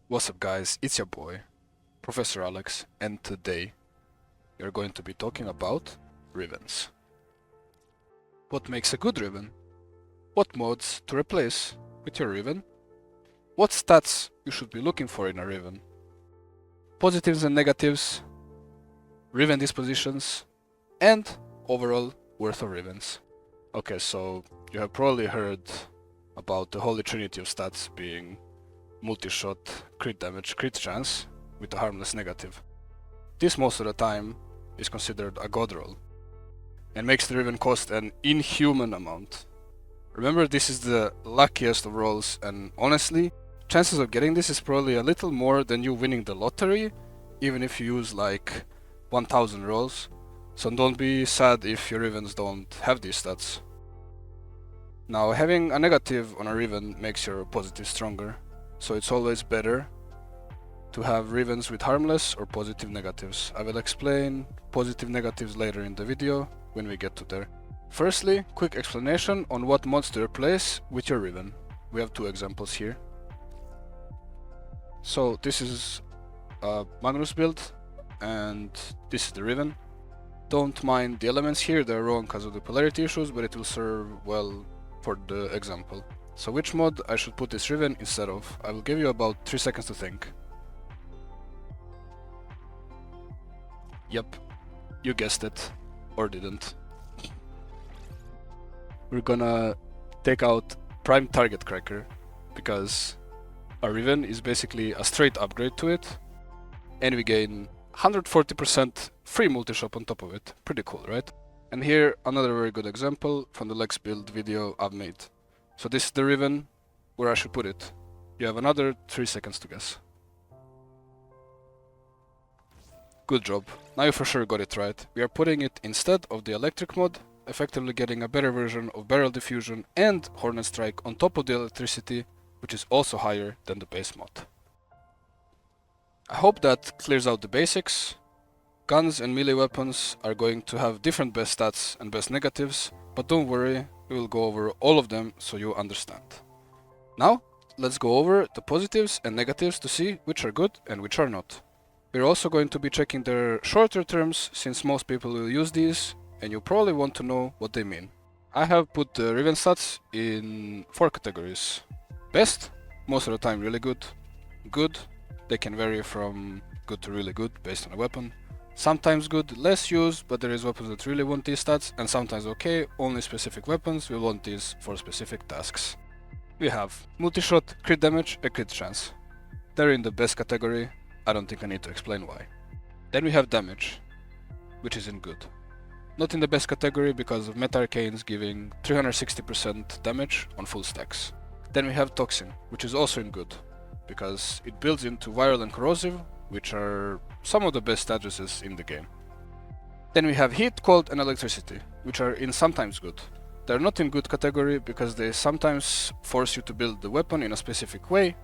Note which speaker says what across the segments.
Speaker 1: What's up guys, it's your boy, Professor Alex, and today we are going to be talking about Rivens. What makes a good Riven? What mods to replace with your Riven? What stats you should be looking for in a Riven? Positives and negatives, Riven dispositions, and overall worth of Rivens. Okay, so you have probably heard about the holy trinity of stats being multi-shot, crit damage, crit chance with a harmless negative. This most of the time is considered a god roll and makes the Riven cost an inhuman amount. Remember, this is the luckiest of rolls, and honestly, chances of getting this is probably a little more than you winning the lottery, even if you use like 1000 rolls, so don't be sad if your Rivens don't have these stats. Now, having a negative on a Riven makes your positive stronger, so it's always better to have Rivens with harmless or positive negatives. I will explain positive negatives later in the video when we get to there. Firstly, quick explanation on what mods to replace with your Riven. We have two examples here. So this is a Magnus build and this is the Riven. Don't mind the elements here, they're wrong because of the polarity issues, but it will serve well for the example. So which mod I should put this Riven instead of? I will give you about 3 seconds to think. Yep, you guessed it, or didn't. We're gonna take out Prime Target Cracker, because a Riven is basically a straight upgrade to it, and we gain 140% free multi-shop on top of it. Pretty cool, right? And here, another very good example from the Lex build video I've made. So this is the Riven, where I should put it. You have another 3 seconds to guess. Good job, now you for sure got it right. We are putting it instead of the electric mod, effectively getting a better version of barrel diffusion and hornet strike on top of the electricity, which is also higher than the base mod. I hope that clears out the basics. Guns and melee weapons are going to have different best stats and best negatives, but don't worry, we will go over all of them so you understand. Now, let's go over the positives and negatives to see which are good and which are not. We're also going to be checking their shorter terms, since most people will use these, and you probably want to know what they mean. I have put the Riven stats in 4 categories. Best, most of the time really good. Good, they can vary from good to really good based on a weapon. Sometimes good, less used, but there is weapons that really want these stats, and sometimes okay, only specific weapons will want these for specific tasks. We have multi-shot, crit damage, and crit chance. They're in the best category, I don't think I need to explain why. Then we have damage, which is in good. Not in the best category because of Meta Arcanes giving 360% damage on full stacks. Then we have Toxin, which is also in good, because it builds into Viral and Corrosive, which are some of the best addresses in the game. Then we have Heat, Cold and Electricity, which are in sometimes good. They're not in good category because they sometimes force you to build the weapon in a specific way,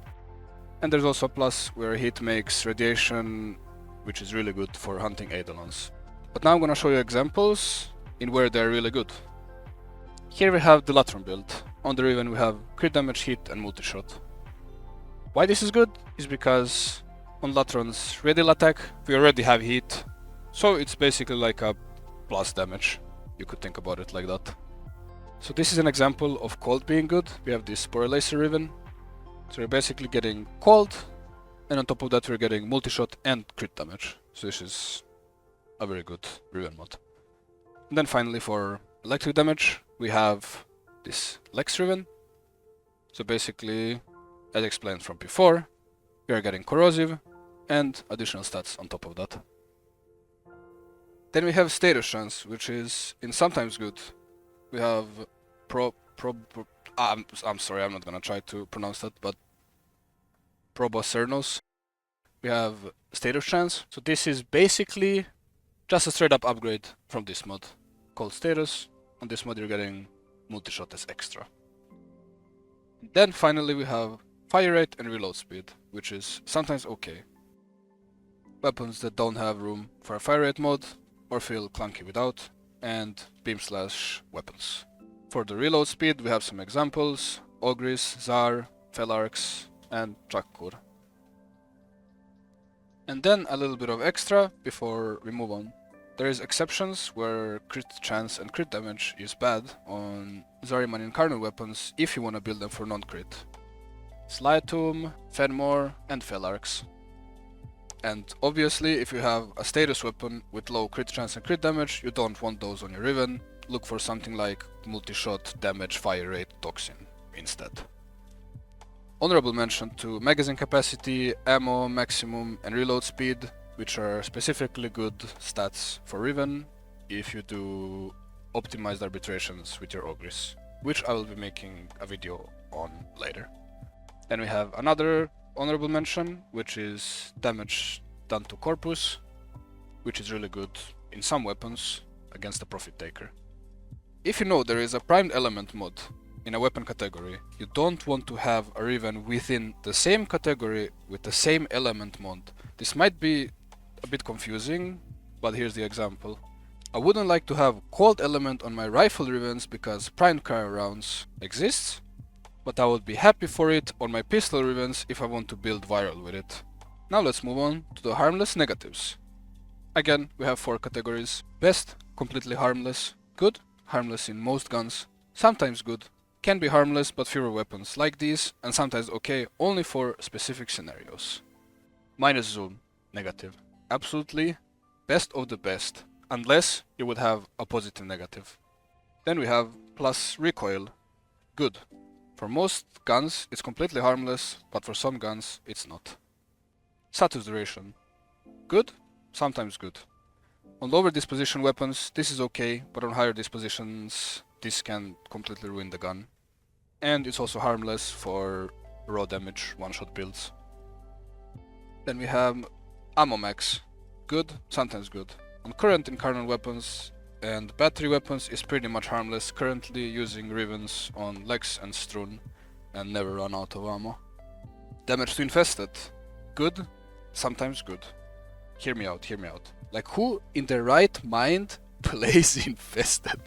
Speaker 1: and there's also a plus where Heat makes Radiation, which is really good for hunting Eidolons. But now I'm gonna show you examples in where they're really good. Here we have the Latron build. On the Riven we have crit damage, heat and multi-shot. Why this is good is because on Latron's radial attack we already have heat, so it's basically like a plus damage. You could think about it like that. So this is an example of cold being good. We have this Spore Laser Riven. So we're basically getting cold, and on top of that we're getting multi-shot and crit damage. So this is a very good Riven mod. And then finally for electric damage we have this Lex Riven. So basically, as explained from before, we are getting corrosive and additional stats on top of that. Then we have status chance, which is in sometimes good. We have I'm sorry, I'm not gonna try to pronounce that, but Probocernos. We have status chance. So this is basically just a straight up upgrade from this mod called status. On this mod you're getting multi-shot as extra. Then finally we have fire rate and reload speed, which is sometimes okay. Weapons that don't have room for a fire rate mod or feel clunky without, and beam slash weapons. For the reload speed we have some examples: Ogris, Zar, Felarx and Jakkur. And then a little bit of extra before we move on. There is exceptions where crit chance and crit damage is bad on Zariman Incarnate weapons if you want to build them for non-crit. Sliatum, Fenmore, and Felarx. And obviously, if you have a status weapon with low crit chance and crit damage, you don't want those on your Riven. Look for something like multi-shot, damage, fire rate, toxin instead. Honorable mention to magazine capacity, ammo, maximum, and reload speed, which are specifically good stats for Riven if you do optimized arbitrations with your Ogres, which I will be making a video on later. Then we have another honorable mention, which is damage done to Corpus, which is really good in some weapons against the Profit Taker. If you know there is a primed element mod in a weapon category, you don't want to have a Riven within the same category with the same element mod. This might be a bit confusing, but here's the example. I wouldn't like to have cold element on my rifle Rivens because primed cryo rounds exists, but I would be happy for it on my pistol Rivens if I want to build viral with it. Now let's move on to the harmless negatives. Again, we have 4 categories. Best, completely harmless. Good, harmless in most guns. Sometimes good, can be harmless but fewer weapons like these, and sometimes okay only for specific scenarios. Minus zoom, negative. Absolutely best of the best, unless you would have a positive negative. Then we have plus recoil, good. For most guns it's completely harmless, but for some guns it's not. Status duration, good, sometimes good. On lower disposition weapons this is okay, but on higher dispositions this can completely ruin the gun. And it's also harmless for raw damage one-shot builds. Then we have ammo max, good, sometimes good. On current incarnate weapons and battery weapons is pretty much harmless, currently using Rivens on Lex and Strun and never run out of ammo. Damage to infested, good, sometimes good. Hear me out, hear me out. Like, who in their right mind plays infested?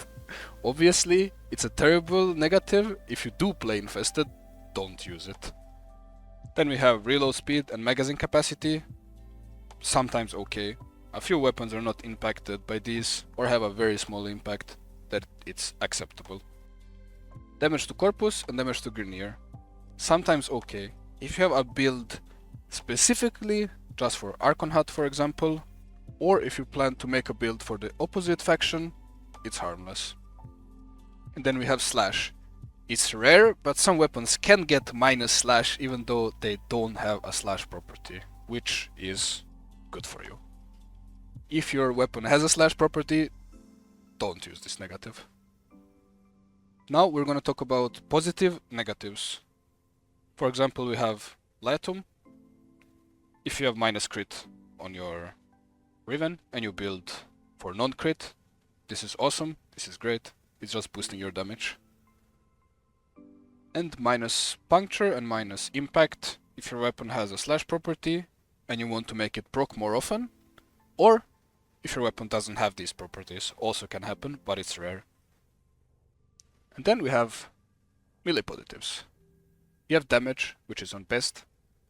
Speaker 1: Obviously, it's a terrible negative. If you do play infested, don't use it. Then we have reload speed and magazine capacity. Sometimes okay. A few weapons are not impacted by these or have a very small impact that it's acceptable. Damage to Corpus and damage to Grineer. Sometimes okay. If you have a build specifically just for Archon Hut, for example, or if you plan to make a build for the opposite faction, it's harmless. And then we have slash. It's rare, but some weapons can get minus slash even though they don't have a slash property, which is good for you. If your weapon has a slash property, don't use this negative. Now we're going to talk about positive negatives. For example, we have Liatum. If you have minus crit on your Riven and you build for non-crit, this is awesome, this is great, it's just boosting your damage. And minus puncture and minus impact if your weapon has a slash property and you want to make it proc more often, or if your weapon doesn't have these properties, also can happen, but it's rare. And then we have melee positives. You have damage, which is on best.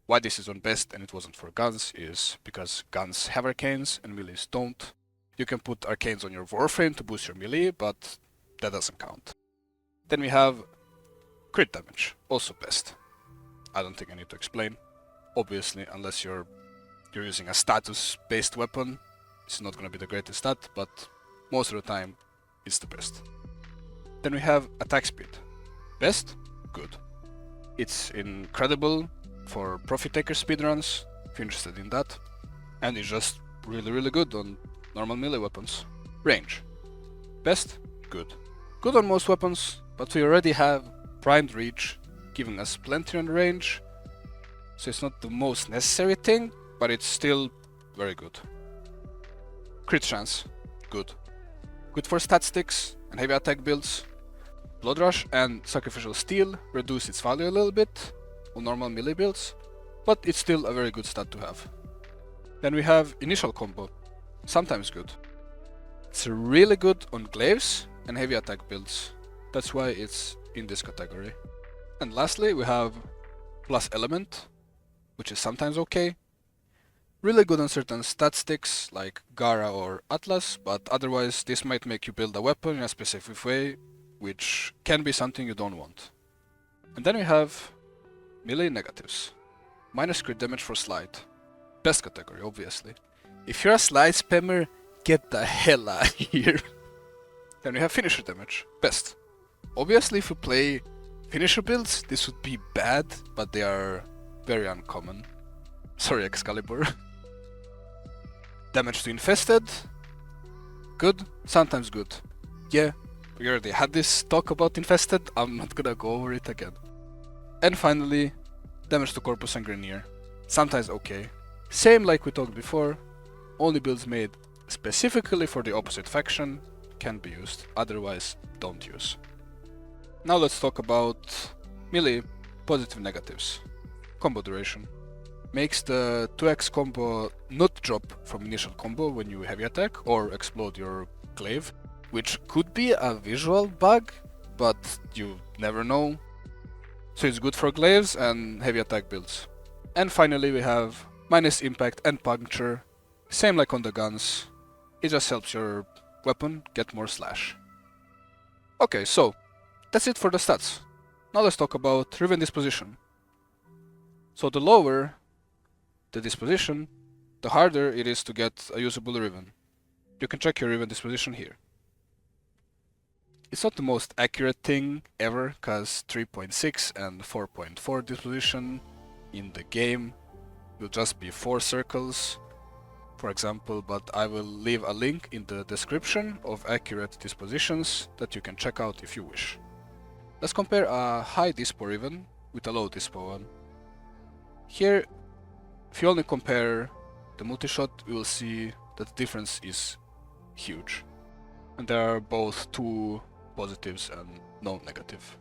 Speaker 1: Why this is on best and it wasn't for guns is because guns have arcanes and melees don't. You can put arcanes on your Warframe to boost your melee, but that doesn't count. Then we have crit damage, also best. I don't think I need to explain. Obviously, unless you're using a status-based weapon, it's not going to be the greatest stat, but most of the time, it's the best. Then we have attack speed. Best, good. It's incredible for Profit Taker speedruns, if you're interested in that. And it's just really, really good on normal melee weapons. Range. Best, good. Good on most weapons, but we already have primed reach, giving us plenty on range. So it's not the most necessary thing, but it's still very good. Crit chance, good. Good for stat sticks and heavy attack builds. Blood Rush and Sacrificial Steel reduce its value a little bit on normal melee builds, but it's still a very good stat to have. Then we have Initial Combo, sometimes good. It's really good on glaives and heavy attack builds, that's why it's in this category. And lastly we have Plus Element, which is sometimes okay. Really good on certain stat sticks like Gara or Atlas, but otherwise this might make you build a weapon in a specific way, which can be something you don't want. And then we have melee negatives. Minus crit damage for slide. Best category, obviously. If you're a slide spammer, get the hell out of here. Then we have finisher damage. Best. Obviously, if you play finisher builds, this would be bad, but they are very uncommon. Sorry, Excalibur. Damage to infested. Good. Sometimes good. Yeah, we already had this talk about infested. I'm not gonna go over it again. And finally, damage to corpus and Grenier. Sometimes okay. Same like we talked before, only builds made specifically for the opposite faction can be used, otherwise don't use. Now let's talk about melee positive negatives. Combo duration. Makes the 2x combo not drop from initial combo when you heavy attack or explode your glaive, which could be a visual bug, but you never know. So it's good for glaives and heavy attack builds. And finally we have minus impact and puncture, same like on the guns, it just helps your weapon get more slash. Okay, so that's it for the stats. Now let's talk about Riven Disposition. So the lower the disposition, the harder it is to get a usable Riven. You can check your Riven Disposition here. It's not the most accurate thing ever, cause 3.6 and 4.4 disposition in the game will just be 4 circles, for example, but I will leave a link in the description of accurate dispositions that you can check out if you wish. Let's compare a high dispo Riven with a low dispo one. Here, if you only compare the multi-shot, we will see that the difference is huge. And there are both two positives and no negative.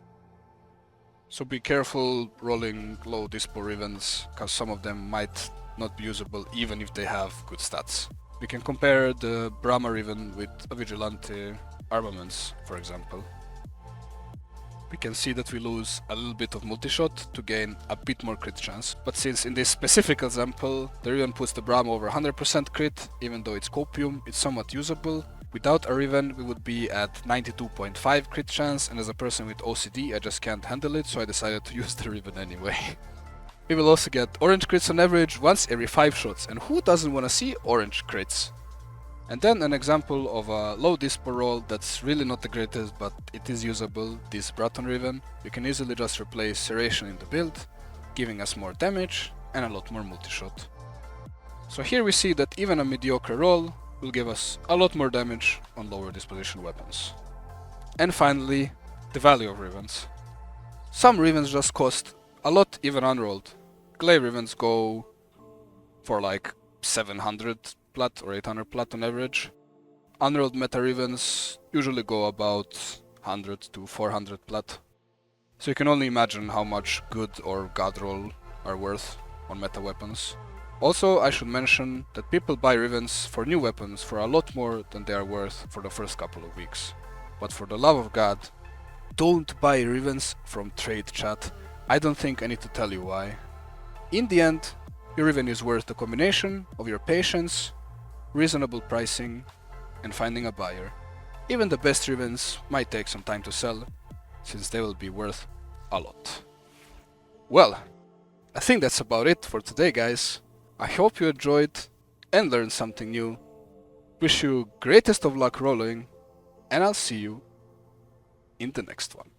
Speaker 1: So be careful rolling low dispo Rivens, cause some of them might not be usable even if they have good stats. We can compare the Brahma Riven with a Vigilante armaments, for example. We can see that we lose a little bit of multi-shot to gain a bit more crit chance, but since in this specific example the Riven puts the Brahma over 100% crit, even though it's copium, it's somewhat usable. Without a Riven we would be at 92.5 crit chance, and as a person with OCD I just can't handle it, so I decided to use the Riven anyway. We will also get orange crits on average once every 5 shots, and who doesn't want to see orange crits? And then an example of a low dispo roll that's really not the greatest, but it is usable, this Braton Riven. You can easily just replace Serration in the build, giving us more damage and a lot more multi-shot. So here we see that even a mediocre roll will give us a lot more damage on lower disposition weapons. And finally, the value of Rivens. Some Rivens just cost a lot even unrolled. Glaive Rivens go for like 700 plat or 800 plat on average. Unrolled meta Rivens usually go about 100 to 400 plat. So you can only imagine how much good or god roll are worth on meta weapons. Also, I should mention that people buy Rivens for new weapons for a lot more than they are worth for the first couple of weeks. But for the love of God, don't buy Rivens from trade chat. I don't think I need to tell you why. In the end, your Riven is worth the combination of your patience, reasonable pricing, and finding a buyer. Even the best Rivens might take some time to sell, since they will be worth a lot. Well, I think that's about it for today, guys. I hope you enjoyed and learned something new. Wish you greatest of luck rolling, and I'll see you in the next one.